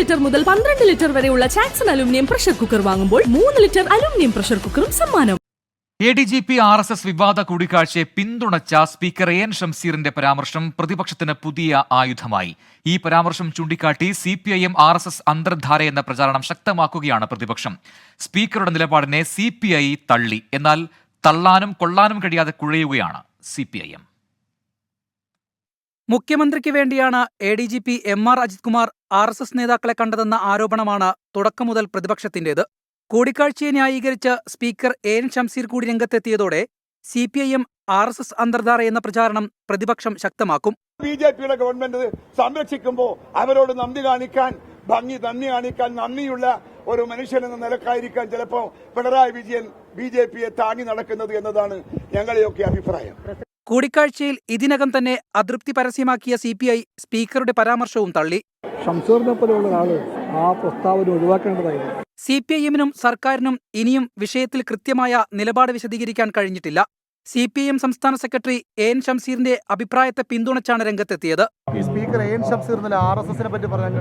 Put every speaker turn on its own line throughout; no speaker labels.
Litre മുതൽ 12 litre വരെയുള്ള ചാക്സൺ aluminium pressure cooker വാങ്ങുമ്പോൾ 3 ലിറ്റർ അലുമിനിയം പ്രഷർ കുക്കറും സമ്മാനം.
ADGP RSS വിവാദ കൂടിക്കാഴ്ചയെ പിന്തുണച്ച സ്പീക്കർ AN ഷംസീറിന്റെ പരാമർശം പ്രതിപക്ഷത്തിന് പുതിയ ആയുധമായി. ഈ പരാമർശം ചൂണ്ടിക്കാട്ടി CPIM RSS അന്തർധാര എന്ന പ്രചാരണം ശക്തമാക്കുകയാണ് പ്രതിപക്ഷം. സ്പീക്കറുടെ നിലപാടിനെ CPI തള്ളി. എന്നാൽ തള്ളാനും കൊള്ളാനും കഴിയാതെ കുഴയുകയാണ് CPIM.
മുഖ്യമന്ത്രിക്ക് വേണ്ടിയാണ് ADGP MR Ajith Kumar RSS നേതാക്കളെ കണ്ടതെന്ന ആരോപണമാണ് തുടക്കം മുതൽ പ്രതിപക്ഷത്തിന്റേത്. കൂടിക്കാഴ്ചയെ ന്യായീകരിച്ച് സ്പീക്കർ AN ഷംസീർ കൂടി രംഗത്തെത്തിയതോടെ CPIM RSS അന്തർധാര എന്ന പ്രചാരണം പ്രതിപക്ഷം ശക്തമാക്കും.
BJPയുടെ ഗവൺമെന്റ് സംരക്ഷിക്കുമ്പോൾ അവരോട് നന്ദി കാണിക്കാൻ നന്ദിയുള്ള ഒരു മനുഷ്യനെന്ന നിലക്കായിരിക്കാൻ ചിലപ്പോൾ പിണറായി വിജയൻ BJPയെ താങ്ങി നടക്കുന്നത് എന്നതാണ് ഞങ്ങളുടെയൊക്കെ അഭിപ്രായം.
കൂടിക്കാഴ്ചയിൽ ഇതിനകം തന്നെ അതൃപ്തി പരസ്യമാക്കിയ CPI സ്പീക്കറുടെ പരാമർശവും തള്ളി.
ഷംസീറിനെ പോലെയുള്ള ഒരാള് ആ പ്രസ്താവന ഒഴിവാക്കേണ്ടതായിരുന്നു.
CPIM-നും സർക്കാരിനും ഇനിയും വിഷയത്തിൽ കൃത്യമായ നിലപാട് വിശദീകരിക്കാൻ കഴിഞ്ഞിട്ടില്ല. CPIM സംസ്ഥാന സെക്രട്ടറി AN ഷംസീറിന്റെ അഭിപ്രായത്തെ പിന്തുണച്ചാണ് രംഗത്തെത്തിയത്.
ഈ സ്പീക്കർ AN ഷംസീർ RSSനെ പറ്റി പറയാൻ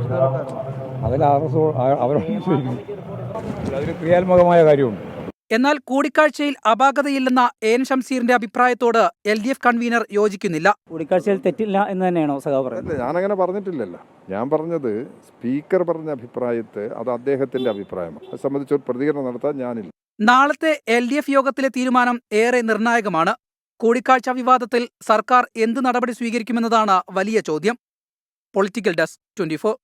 ക്രിയാത്മകമായ കാര്യമുണ്ട്.
എന്നാൽ കൂടിക്കാഴ്ചയിൽ അപാകതയില്ലെന്ന AN ഷംസീറിന്റെ അഭിപ്രായത്തോട് LDF കൺവീനർ യോജിക്കുന്നില്ല.
കൂടിക്കാഴ്ചയിൽ തെറ്റില്ല എന്ന് തന്നെയാണോ സഖാവ് പറയുന്നത്?
ഞാനങ്ങനെ പറഞ്ഞിട്ടില്ലല്ലോ. ഞാൻ പറഞ്ഞത് സ്പീക്കർ പറഞ്ഞ അഭിപ്രായത്തെ അത് അദ്ദേഹത്തിന്റെ അഭിപ്രായമാണ്. അത് സംബന്ധിച്ച് ഒരു പ്രതികരണം നടത്താൻ ഞാനില്ല.
നാളത്തെ LDF യോഗത്തിലെ തീരുമാനം ഏറെ നിർണായകമാണ്. കൂടിക്കാഴ്ച വിവാദത്തിൽ സർക്കാർ എന്ത് നടപടി സ്വീകരിക്കുമെന്നതാണ് വലിയ ചോദ്യം. Political desk 24.